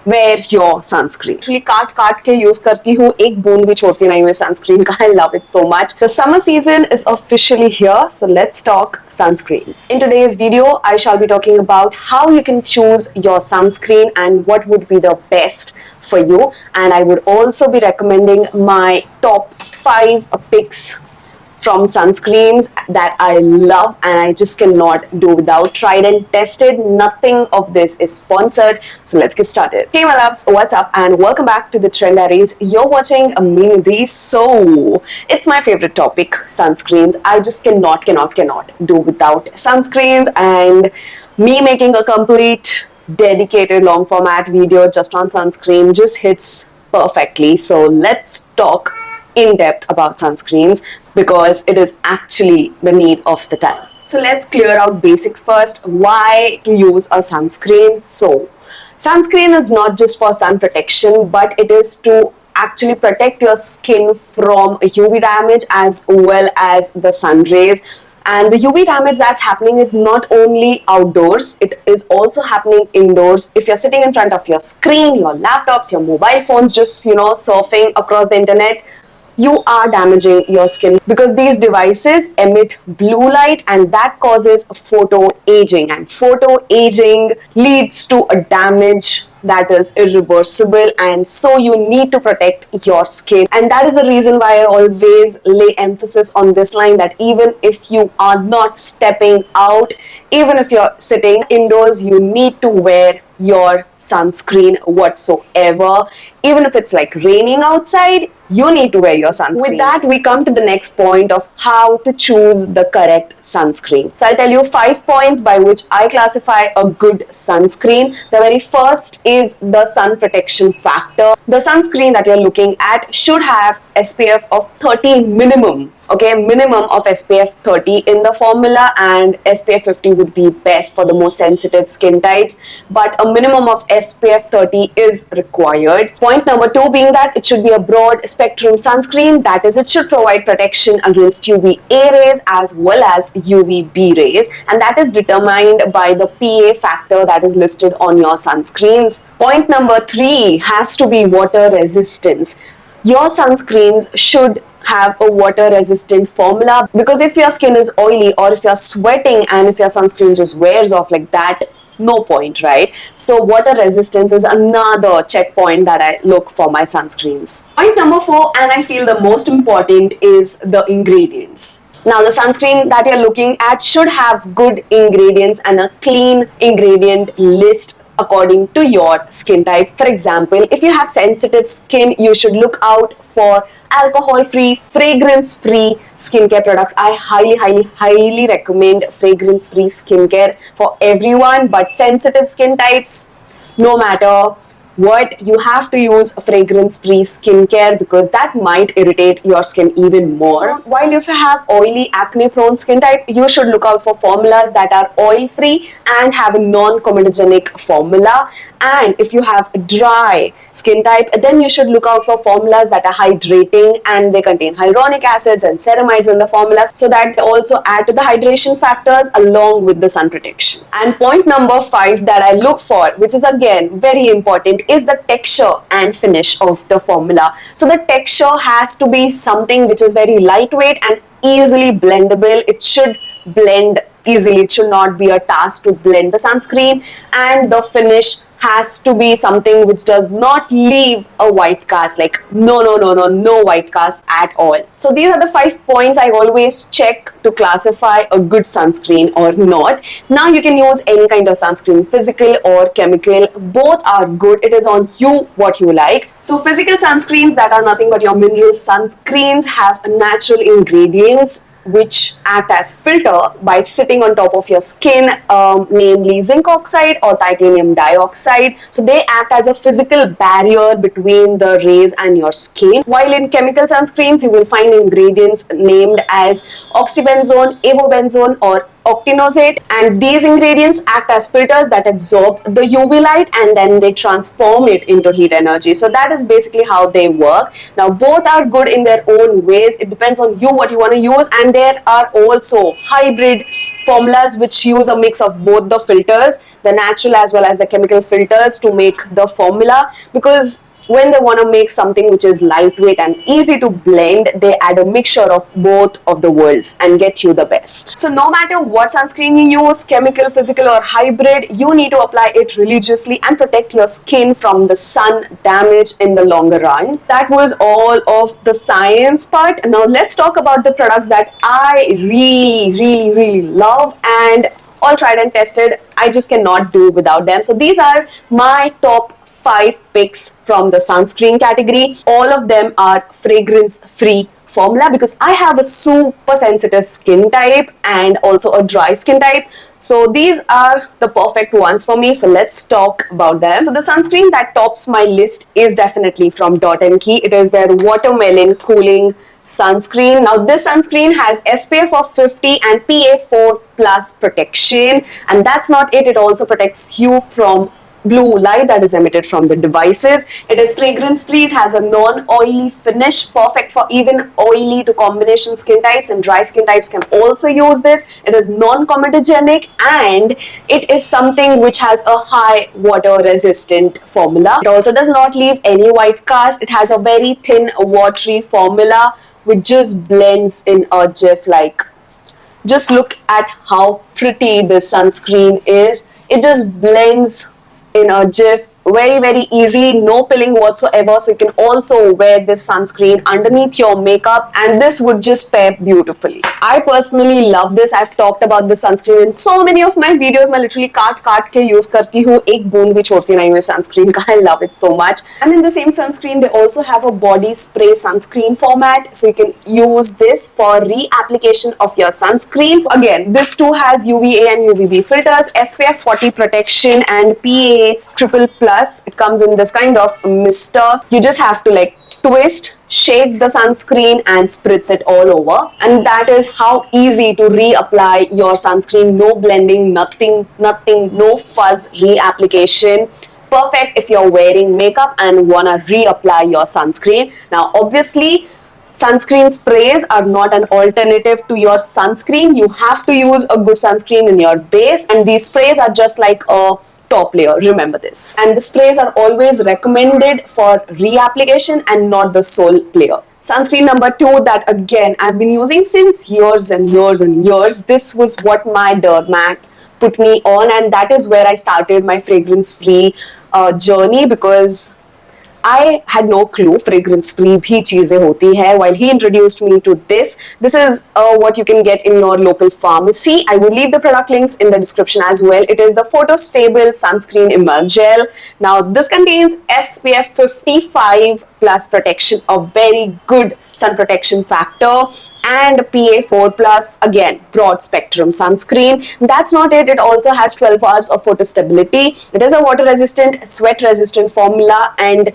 wear your sunscreen. Actually काट के use करती हूँ, एक बूंद भी छोड़ती नहीं हूँ सनस्क्रीन का. I love it so much. The summer season is officially here, so let's talk sunscreens. In today's video, I shall be talking about how you can choose your sunscreen and what would be the best for you. And I would also be recommending my top 5 picks from sunscreens that I love and I just cannot do without. Tried and tested. Nothing of this is sponsored. So let's get started. Hey my loves, what's up and welcome back to the Trend Diaries. You're watching me Nidhi. So it's my favorite topic, sunscreens. I just cannot do without sunscreens, and me making a complete dedicated long format video just on sunscreen just hits perfectly. So let's talk in depth about sunscreens because it is actually the need of the time. So let's clear out basics first. Why to use a sunscreen? So sunscreen is not just for sun protection, but it is to actually protect your skin from UV damage as well as the sun rays. And the UV damage that's happening is not only outdoors, it is also happening indoors. If you're sitting in front of your screen, your laptops, your mobile phones, just surfing across the internet, you are damaging your skin because these devices emit blue light and that causes photo aging, and photo aging leads to a damage that is irreversible, and so you need to protect your skin. And that is the reason why I always lay emphasis on this line, that even if you are not stepping out, even if you're sitting indoors, you need to wear your sunscreen whatsoever. Even if it's like raining outside, you need to wear your sunscreen. With that, we come to the next point of how to choose the correct sunscreen. So I'll tell you 5 points by which I classify a good sunscreen. The very first is the sun protection factor. The sunscreen that you're looking at should have SPF of 30 minimum. Okay, minimum of SPF 30 in the formula, and SPF 50 would be best for the most sensitive skin types, but a minimum of SPF 30 is required. Point number 2 being that it should be a broad spectrum sunscreen, that is, it should provide protection against UVA rays as well as UVB rays, and that is determined by the PA factor that is listed on your sunscreens. Point number 3 has to be water resistance. Your sunscreens should have a water resistant formula, because if your skin is oily or if you're sweating and if your sunscreen just wears off like that, no point, right? So water resistance is another checkpoint that I look for my sunscreens. Point number 4, and I feel the most important, is the ingredients. Now the sunscreen that you're looking at should have good ingredients and a clean ingredient list according to your skin type. For example, if you have sensitive skin, you should look out for alcohol-free, fragrance-free skincare products. I highly recommend fragrance-free skincare for everyone, but sensitive skin types, no matter what, you have to use fragrance-free skincare because that might irritate your skin even more. While if you have oily, acne-prone skin type, you should look out for formulas that are oil-free and have a non-comedogenic formula. And if you have dry skin type, then you should look out for formulas that are hydrating and they contain hyaluronic acids and ceramides in the formulas, so that they also add to the hydration factors along with the sun protection. And point number 5 that I look for, which is again very important, is the texture and finish of the formula. So the texture has to be something which is very lightweight and easily blendable. It should blend easily. It should not be a task to blend the sunscreen, and the finish has to be something which does not leave a white cast. Like no white cast at all. So these are the 5 points I always check to classify a good sunscreen or not. Now you can use any kind of sunscreen, physical or chemical. Both are good. It is on you what you like. So physical sunscreens that are nothing but your mineral sunscreens have natural ingredients which act as filter by sitting on top of your skin, namely zinc oxide or titanium dioxide. So they act as a physical barrier between the rays and your skin. While in chemical sunscreens, you will find ingredients named as oxybenzone, avobenzone or octinoxate, and these ingredients act as filters that absorb the UV light and then they transform it into heat energy. So that is basically how they work. Now both are good in their own ways. It depends on you what you want to use, and there are also hybrid formulas which use a mix of both the filters, the natural as well as the chemical filters, to make the formula, because when they want to make something which is lightweight and easy to blend, they add a mixture of both of the worlds and get you the best. So no matter what sunscreen you use, chemical, physical or hybrid, you need to apply it religiously and protect your skin from the sun damage in the longer run. That was all of the science part. Now let's talk about the products that I really love and all tried and tested. I just cannot do without them. So these are my top 5 picks from the sunscreen category. All of them are fragrance free formula because I have a super sensitive skin type and also a dry skin type. So these are the perfect ones for me. So let's talk about them. So the sunscreen that tops my list is definitely from Dot & Key. It is their watermelon cooling sunscreen. Now this sunscreen has SPF of 50 and PA4 plus protection, and that's not it. It also protects you from blue light that is emitted from the devices. It is fragrance free. It has a non-oily finish, perfect for even oily to combination skin types, and dry skin types can also use this. It is non-comedogenic and it is something which has a high water resistant formula. It also does not leave any white cast. It has a very thin watery formula which just blends in a jiff. Like, just look at how pretty this sunscreen is. It just blends in a jiff, very easy, no pilling whatsoever. So you can also wear this sunscreen underneath your makeup and this would just pair beautifully. I personally love this. I've talked about this sunscreen in so many of my videos. मैं literally काट के use करती हूँ, एक बूंद भी छोड़ती नहीं हूँ sunscreen का. I love it so much. And in the same sunscreen, they also have a body spray sunscreen format, so you can use this for reapplication of your sunscreen. Again, this too has UVA and UVB filters, SPF 40 protection and PA triple plus. It comes in this kind of mister. You just have to like twist, shake the sunscreen and spritz it all over, and that is how easy to reapply your sunscreen. No blending, nothing, no fuzz reapplication. Perfect if you're wearing makeup and wanna reapply your sunscreen. Now obviously sunscreen sprays are not an alternative to your sunscreen. You have to use a good sunscreen in your base, and these sprays are just like a top layer, remember this. And the sprays are always recommended for reapplication and not the sole layer. Sunscreen number 2 that again I've been using since years and years. This was what my dermat put me on, and that is where I started my fragrance free journey, because I had no clue fragrance free bhi cheezein hoti hai. While he introduced me to this is what you can get in your local pharmacy. I will leave the product links in the description as well. It is the Photo Stable Sunscreen Emulsion Gel. Now this contains SPF 55 plus protection, a very good sun protection factor, and PA4 plus, again broad spectrum sunscreen. That's not it. It also has 12 hours of photo stability. It is a water resistant, sweat resistant formula and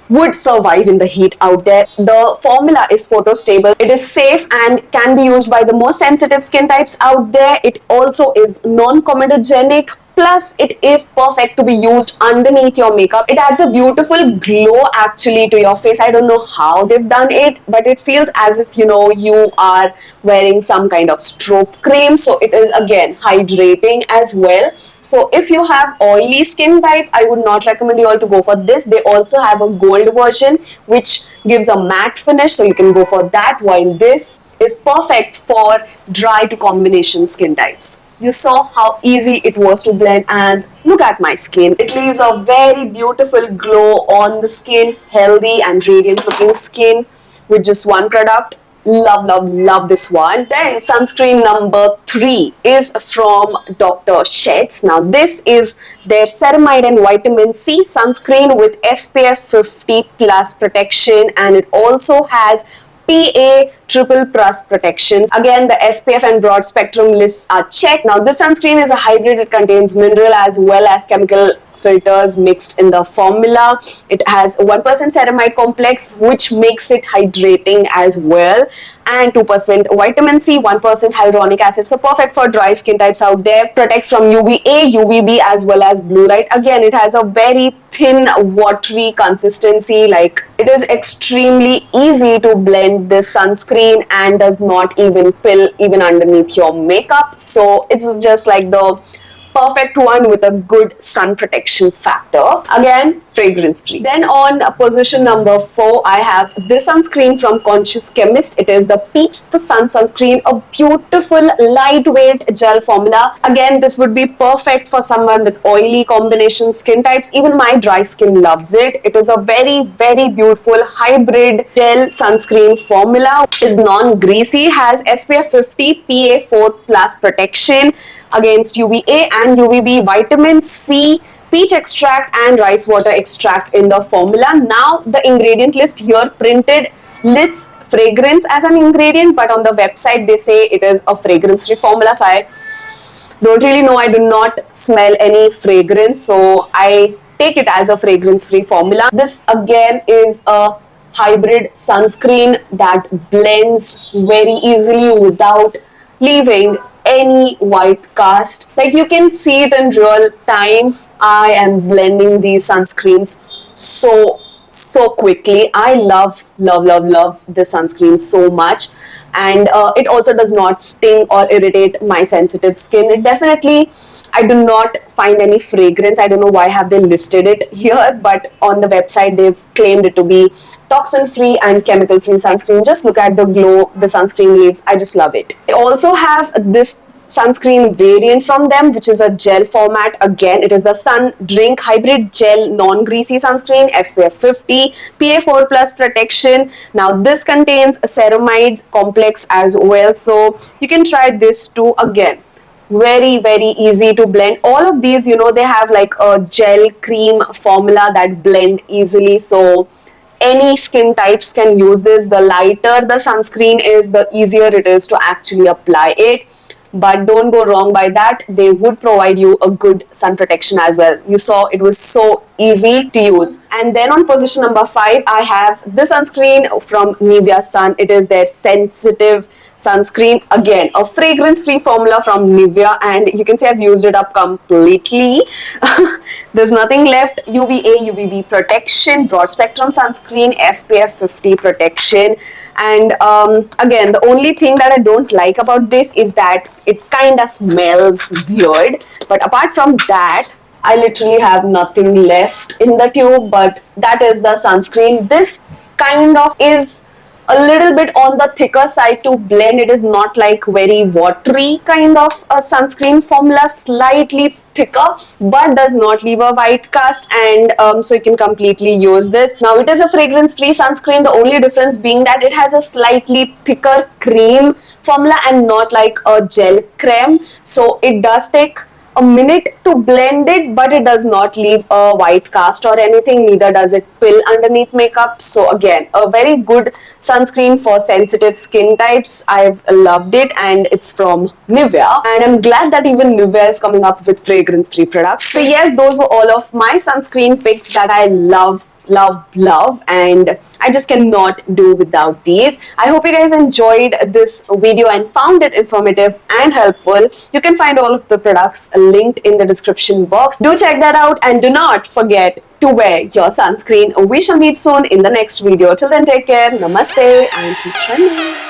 would survive in the heat out there. The formula is photo stable. It is safe and can be used by the most sensitive skin types out there. It also is non-comedogenic. Plus, it is perfect to be used underneath your makeup. It adds a beautiful glow actually to your face. I don't know how they've done it, but it feels as if, you know, you are wearing some kind of strobe cream. So it is again hydrating as well. So if you have oily skin type, I would not recommend you all to go for this. They also have a gold version which gives a matte finish, so you can go for that, while this is perfect for dry to combination skin types. You saw how easy it was to blend, and look at my skin. It leaves a very beautiful glow on the skin, healthy and radiant looking skin with just one product. Love this one. Then sunscreen number 3 is from Dr. Sheth's. Now this is their ceramide and vitamin C sunscreen with SPF 50 plus protection, and it also has PA triple plus protections. Again, the SPF and broad spectrum lists are checked. Now this sunscreen is a hybrid. It contains mineral as well as chemical filters mixed in the formula. It has 1% ceramide complex, which makes it hydrating as well, and 2% vitamin C, 1% hyaluronic acid. So perfect for dry skin types out there. Protects from UVA, UVB as well as blue light. Again, it has a very thin watery consistency. Like, it is extremely easy to blend this sunscreen and does not even pill even underneath your makeup. So it's just like the perfect one with a good sun protection factor. Again, fragrance free. Then on position number 4, I have this sunscreen from Conscious Chemist. It is the Peach the Sun sunscreen, a beautiful lightweight gel formula. Again, this would be perfect for someone with oily combination skin types. Even my dry skin loves it. It is a very, very beautiful hybrid gel sunscreen formula. It is non-greasy, has SPF 50 PA4 plus protection against UVA and UVB, vitamin C, peach extract and rice water extract in the formula. Now the ingredient list here printed lists fragrance as an ingredient, but on the website they say it is a fragrance free formula. So I don't really know, I do not smell any fragrance, so I take it as a fragrance free formula. This again is a hybrid sunscreen that blends very easily without leaving any white cast. Like, you can see it in real time. I am blending these sunscreens so quickly. I love this sunscreen so much, and it also does not sting or irritate my sensitive skin. It definitely, I do not find any fragrance. I don't know why have they listed it here, but on the website they've claimed it to be toxin free and chemical free sunscreen. Just look at the glow the sunscreen leaves. I just love it. I also have this sunscreen variant from them, which is a gel format. Again, it is the Sun Drink Hybrid Gel Non-Greasy Sunscreen, SPF 50 PA4 plus protection. Now this contains ceramides complex as well, so you can try this too. Again, very easy to blend. All of these, you know, they have like a gel cream formula that blend easily, so any skin types can use this. The lighter the sunscreen is, the easier it is to actually apply it. But don't go wrong by that. They would provide you a good sun protection as well. You saw it was so easy to use. And then on position number 5, I have this sunscreen from Nivea Sun. It is their sensitive sunscreen. Again, a fragrance free formula from Nivea, and you can see I've used it up completely. There's nothing left. UVA, UVB protection, broad spectrum sunscreen, SPF 50 protection. And again, the only thing that I don't like about this is that it kind of smells weird. But apart from that, I literally have nothing left in the tube. But that is the sunscreen. This kind of is a little bit on the thicker side to blend. It is not like very watery kind of a sunscreen formula, slightly thicker, but does not leave a white cast, and so you can completely use this. Now it is a fragrance free sunscreen, the only difference being that it has a slightly thicker cream formula and not like a gel creme, so it does take a minute to blend it, but it does not leave a white cast or anything, neither does it pill underneath makeup. So again, a very good sunscreen for sensitive skin types. I've loved it, and it's from Nivea, and I'm glad that even Nivea is coming up with fragrance free products. So yes, those were all of my sunscreen picks that I love, and I just cannot do without these. I hope you guys enjoyed this video and found it informative and helpful. You can find all of the products linked in the description box. Do check that out, and do not forget to wear your sunscreen. We shall meet soon in the next video. Till then, take care. Namaste and keep shining.